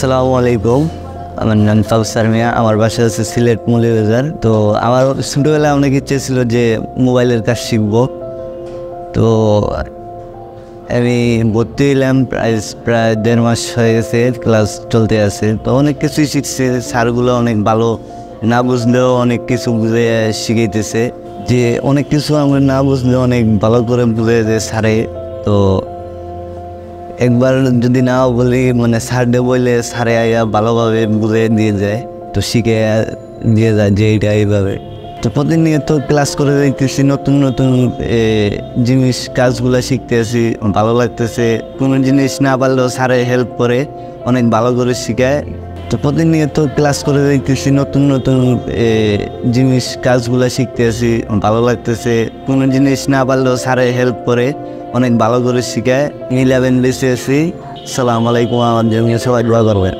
আসসালামু আলাইকুম। আমার নাম কাউসার মিয়া। আমার বাসা হচ্ছে সিলেট মৌলভীবাজার। তো আমার ছোটোবেলায় অনেক ইচ্ছে ছিল যে মোবাইলের কাজ শিখবো। তো আমি ভর্তি হলাম, প্রায় 1.5 মাস হয়ে গেছে, ক্লাস চলতে আছে। তো অনেক কিছুই শিখছে, স্যারগুলো অনেক ভালো, না বুঝলেও অনেক কিছু বুঝে শিখাইতেছে। যে অনেক কিছু আমরা না বুঝলেও অনেক ভালো করে বুঝে যে স্যারে। তো একবার যদি নাও বলি মানে স্যারডে বললে স্যারে আইয়া ভালোভাবে বুঝে দিয়ে যায়, তো শিখে দিয়ে যায় যে এইটা এইভাবে। তো প্রতিনিয়ত ক্লাস করে দেখতেছি, নতুন নতুন জিনিস কাজগুলো শিখতেছি, ভালো লাগতেছে। কোনো জিনিস না পারলেও স্যারে হেল্প করে, অনেক ভালো করে শিখায়। তো প্রতিনিয়ত ক্লাস করে দেখতেছি, নতুন নতুন জিনিস কাজগুলো শিখতেছি, ভালো লাগতেছে। কোনো জিনিস না পারলেও স্যারে হেল্প করে, অনেক ভালো করে শিখায়। 11 বেঁচে আছি। আসসালামু আলাইকুম। আমার জন্য সবাই দোয়া করবেন।